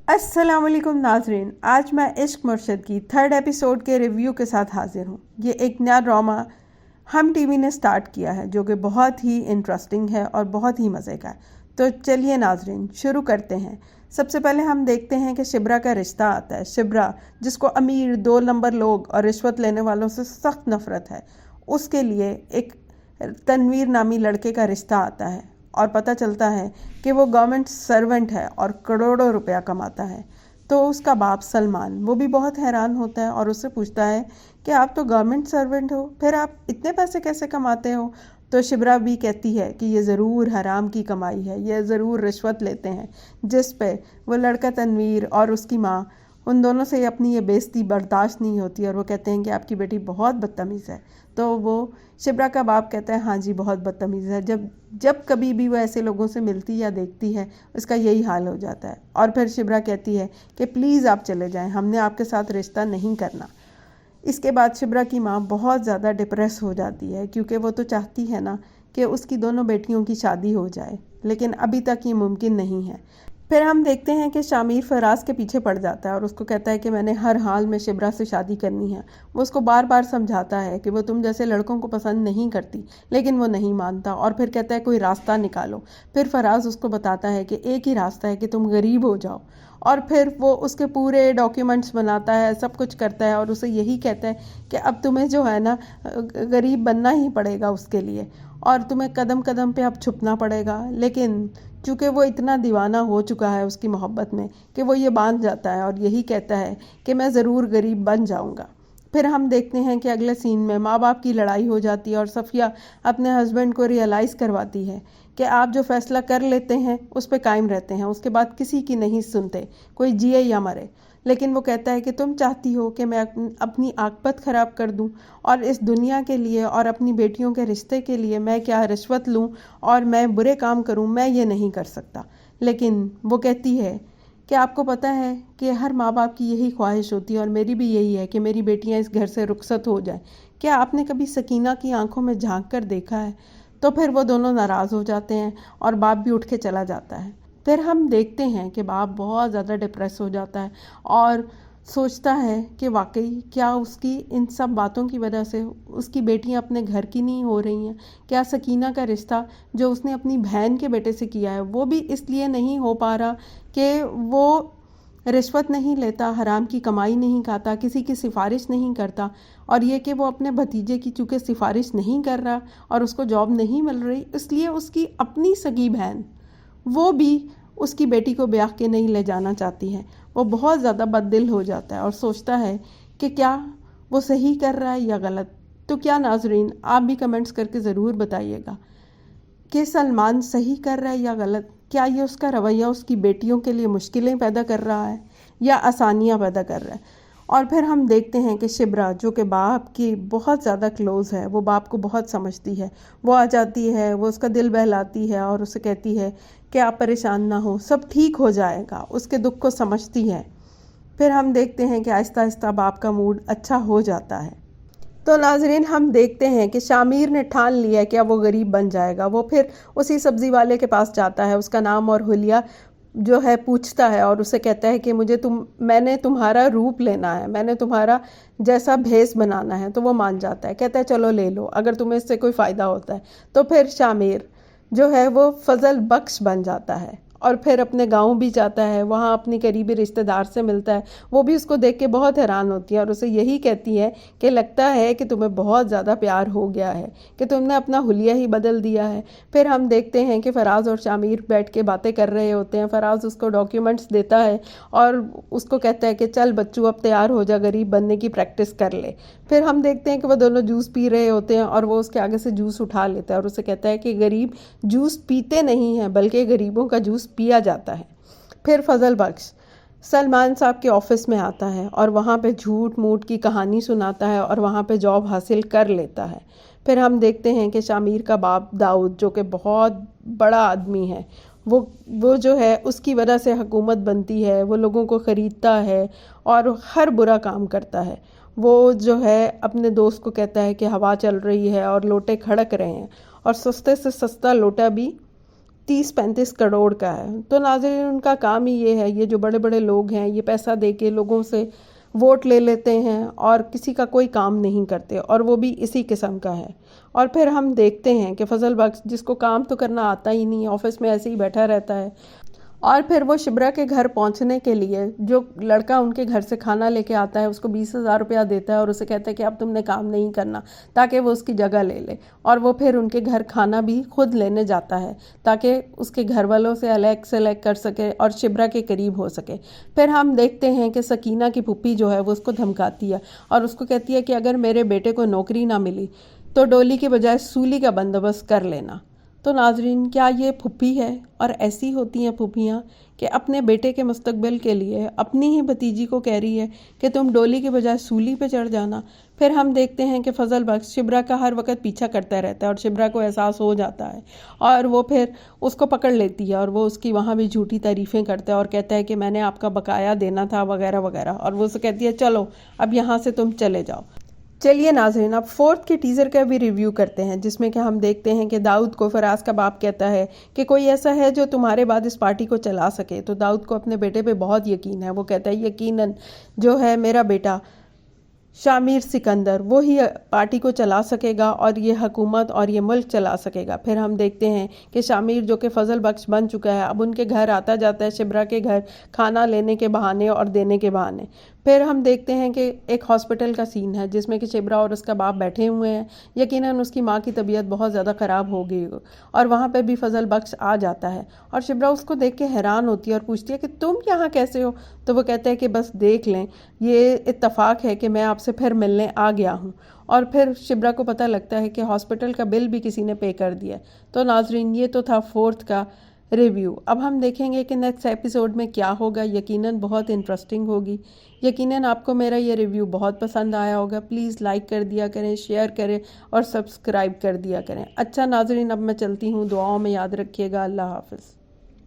अस्सलाम वालेकुम नाजरीन, आज मैं इश्क मुर्शिद की 3rd एपिसोड के रिव्यू के साथ हाजिर हूँ। ये एक नया ड्रामा हम टीवी ने स्टार्ट किया है जो कि बहुत ही इंटरेस्टिंग है और बहुत ही मज़े का है। तो चलिए नाजरीन शुरू करते हैं। सबसे पहले हम देखते हैं कि शिब्रा का रिश्ता आता है। शिब्रा, जिसको अमीर 2 नंबर लोग और रिश्वत लेने वालों से सख्त नफरत है, उसके लिए एक तनवीर नामी लड़के का रिश्ता आता है और पता चलता है कि वो गवर्नमेंट सर्वेंट है और करोड़ों रुपया कमाता है। तो उसका बाप सलमान वो भी बहुत हैरान होता है और उससे पूछता है कि आप तो गवर्नमेंट सर्वेंट हो, फिर आप इतने पैसे कैसे कमाते हो? तो शिब्रा भी कहती है कि ये ज़रूर हराम की कमाई है, ये ज़रूर रिश्वत लेते हैं। जिस पे वो लड़का तनवीर और उसकी माँ, उन दोनों से अपनी ये बेइज्जती बर्दाश्त नहीं होती और वो कहते हैं कि आपकी बेटी बहुत बदतमीज़ है। तो वो शिब्रा का बाप कहता है हाँ जी बहुत बदतमीज़ है, जब जब कभी भी वो ऐसे लोगों से मिलती या देखती है उसका यही हाल हो जाता है। और फिर शिब्रा कहती है कि प्लीज़ आप चले जाएं, हमने आपके साथ रिश्ता नहीं करना। इसके बाद शिब्रा की माँ बहुत ज़्यादा डिप्रेस हो जाती है क्योंकि वो तो चाहती है ना कि उसकी दोनों बेटियों की शादी हो जाए, लेकिन अभी तक ये मुमकिन नहीं है। फिर हम देखते हैं कि शामिर फराज के पीछे पड़ जाता है और उसको कहता है कि मैंने हर हाल में शिब्रा से शादी करनी है। वो उसको बार बार समझाता है कि वो तुम जैसे लड़कों को पसंद नहीं करती, लेकिन वो नहीं मानता और फिर कहता है कोई रास्ता निकालो। फिर फराज उसको बताता है कि एक ही रास्ता है कि तुम गरीब हो जाओ, और फिर वो उसके पूरे डॉक्यूमेंट्स बनाता है, सब कुछ करता है और उसे यही कहता है कि अब तुम्हें जो है ना गरीब बनना ही पड़ेगा उसके लिए, और तुम्हें कदम कदम पे अब छुपना पड़ेगा। लेकिन चूँकि वो इतना दीवाना हो चुका है उसकी मोहब्बत में कि वो ये बांध जाता है और यही कहता है कि मैं ज़रूर गरीब बन जाऊँगा। फिर हम देखते हैं कि अगले सीन में माँ बाप की लड़ाई हो जाती है और सफ़िया अपने हस्बैंड को रियलाइज़ करवाती है कि आप जो फ़ैसला कर लेते हैं उस पर कायम रहते हैं, उसके बाद किसी की नहीं सुनते, कोई जिए या मरे। लेकिन वो कहता है कि तुम चाहती हो कि मैं अपनी आकबत ख़राब कर दूं और इस दुनिया के लिए और अपनी बेटियों के रिश्ते के लिए मैं क्या रिश्वत लूं और मैं बुरे काम करूं, मैं ये नहीं कर सकता। लेकिन वो कहती है कि आपको पता है कि हर माँ बाप की यही ख्वाहिश होती है और मेरी भी यही है कि मेरी बेटियां इस घर से रुखसत हो जाएं। क्या आपने कभी सकीना की आंखों में झांक कर देखा है? तो फिर वो दोनों नाराज़ हो जाते हैं और बाप भी उठ के चला जाता है। फिर हम देखते हैं कि बाप बहुत ज़्यादा डिप्रेस हो जाता है और सोचता है कि वाकई क्या उसकी इन सब बातों की वजह से उसकी बेटियां अपने घर की नहीं हो रही हैं? क्या सकीना का रिश्ता जो उसने अपनी बहन के बेटे से किया है वो भी इसलिए नहीं हो पा रहा कि वो रिश्वत नहीं लेता, हराम की कमाई नहीं खाता, किसी की सिफारिश नहीं करता, और ये कि वो अपने भतीजे की चूँकि सिफारिश नहीं कर रहा और उसको जॉब नहीं मिल रही, इसलिए उसकी अपनी सगी बहन वो भी उसकी बेटी को ब्याह के नहीं ले जाना चाहती है। वो बहुत ज़्यादा बददिल हो जाता है और सोचता है कि क्या वो सही कर रहा है या गलत। तो क्या नाजरीन आप भी कमेंट्स करके ज़रूर बताइएगा कि सलमान सही कर रहा है या गलत? क्या ये उसका रवैया उसकी बेटियों के लिए मुश्किलें पैदा कर रहा है या आसानियाँ पैदा कर रहा है? और फिर हम देखते हैं कि शिब्रा जो कि बाप की बहुत ज़्यादा क्लोज़ है, वो बाप को बहुत समझती है। वो आ जाती है, वो उसका दिल बहलाती है और उसे कहती है कि आप परेशान ना हो, सब ठीक हो जाएगा, उसके दुख को समझती है। फिर हम देखते हैं कि आहिस्ता आहिस्ता बाप का मूड अच्छा हो जाता है। तो नाजरीन हम देखते हैं कि शामिर ने ठान लिया कि अब वो गरीब बन जाएगा। वो फिर उसी सब्ज़ी वाले के पास जाता है, उसका नाम और हुलिया जो है पूछता है और उसे कहता है कि मैंने तुम्हारा रूप लेना है, मैंने तुम्हारा जैसा भेस बनाना है। तो वो मान जाता है, कहता है चलो ले लो अगर तुम्हें इससे कोई फ़ायदा होता है। तो फिर शामिर जो है वो फजल बख्श बन जाता है और फिर अपने गांव भी जाता है, वहाँ अपनी करीबी रिश्तेदार से मिलता है। वो भी उसको देख के बहुत हैरान होती है और उसे यही कहती है कि लगता है कि तुम्हें बहुत ज़्यादा प्यार हो गया है, कि तुमने अपना हुलिया ही बदल दिया है। फिर हम देखते हैं कि फराज और शामिर बैठ के बातें कर रहे होते हैं। फराज उसको डॉक्यूमेंट्स देता है और उसको कहता है कि चल बच्चू अब तैयार हो जा, गरीब बनने की प्रैक्टिस कर ले। फिर हम देखते हैं कि वो दोनों जूस पी रहे होते हैं और वो उसके आगे से जूस उठा लेता है और उसे कहता है कि गरीब जूस पीते नहीं हैं बल्कि गरीबों का जूस पिया जाता है। फिर फजल बख्श सलमान साहब के ऑफिस में आता है और वहाँ पे झूठ मूठ की कहानी सुनाता है और वहाँ पे जॉब हासिल कर लेता है। फिर हम देखते हैं कि शामिर का बाप दाऊद जो कि बहुत बड़ा आदमी है, वो जो है उसकी वजह से हुकूमत बनती है, वो लोगों को ख़रीदता है और हर बुरा काम करता है। वो जो है अपने दोस्त को कहता है कि हवा चल रही है और लोटे खड़क रहे हैं, और सस्ते से सस्ता लोटा भी 30-35 करोड़ का है। तो नाज़रीन, उनका काम ही ये है, ये जो बड़े बड़े लोग हैं ये पैसा दे के लोगों से वोट ले लेते हैं और किसी का कोई काम नहीं करते, और वो भी इसी किस्म का है। और फिर हम देखते हैं कि फजल बख्श, जिसको काम तो करना आता ही नहीं, ऑफिस में ऐसे ही बैठा रहता है, और फिर वो शिब्रा के घर पहुंचने के लिए जो लड़का उनके घर से खाना लेके आता है उसको 20,000 रुपया देता है और उसे कहता है कि अब तुमने काम नहीं करना, ताकि वो उसकी जगह ले ले। और वो फिर उनके घर खाना भी खुद लेने जाता है ताकि उसके घर वालों से अलग कर सके और शिब्रा के करीब हो सके। फिर हम देखते हैं कि सकीना की फूफी जो है वो उसको धमकाती है और उसको कहती है कि अगर मेरे बेटे को नौकरी ना मिली तो डोली के बजाय सूली का बंदोबस्त कर लेना। तो नाजरीन, क्या ये फूफी है? और ऐसी होती हैं फूफियाँ कि अपने बेटे के मुस्तकबिल के लिए अपनी ही भतीजी को कह रही है कि तुम डोली के बजाय सूली पे चढ़ जाना। फिर हम देखते हैं कि फजल बख्श शिब्रा का हर वक्त पीछा करता रहता है और शिब्रा को एहसास हो जाता है और वो फिर उसको पकड़ लेती है और वो उसकी वहाँ भी झूठी तारीफ़ें करता है और कहता है कि मैंने आपका बकाया देना था वगैरह वगैरह, और वो उसे कहती है चलो अब यहाँ से तुम चले जाओ। चलिए नाज़रीन, अब 4th के टीज़र का भी रिव्यू करते हैं, जिसमें कि हम देखते हैं कि दाऊद को फराज का बाप कहता है कि कोई ऐसा है जो तुम्हारे बाद इस पार्टी को चला सके। तो दाऊद को अपने बेटे पे बहुत यकीन है। वो कहता है यकीनन जो है मेरा बेटा शामिर सिकंदर वो ही पार्टी को चला सकेगा और ये हुकूमत और ये मुल्क चला सकेगा। फिर हम देखते हैं कि शामिर जो कि फजल बख्श बन चुका है अब उनके घर आता जाता है शिब्रा के घर खाना लेने के बहाने और देने के बहाने। फिर हम देखते हैं कि एक हॉस्पिटल का सीन है जिसमें कि शिब्रा और उसका बाप बैठे हुए हैं। यकीनन उसकी माँ की तबीयत बहुत ज़्यादा ख़राब हो गई और वहाँ पे भी फजल बख्श आ जाता है और शिब्रा उसको देख के हैरान होती है और पूछती है कि तुम यहाँ कैसे हो? तो वो कहता है कि बस देख लें, ये इत्तफाक है कि मैं आपसे फिर मिलने आ गया हूँ। और फिर शिब्रा को पता लगता है कि हॉस्पिटल का बिल भी किसी ने पे कर दिया। तो नाजरीन, ये तो था 4th का रिव्यू। अब हम देखेंगे कि नेक्स्ट एपिसोड में क्या होगा। यकीनन बहुत इंटरेस्टिंग होगी। यकीनन आपको मेरा ये रिव्यू बहुत पसंद आया होगा। प्लीज़ लाइक कर दिया करें, शेयर करें और सब्सक्राइब कर दिया करें। अच्छा नाजरीन, अब मैं चलती हूँ, दुआओं में याद रखिएगा। अल्लाह हाफ़िज़।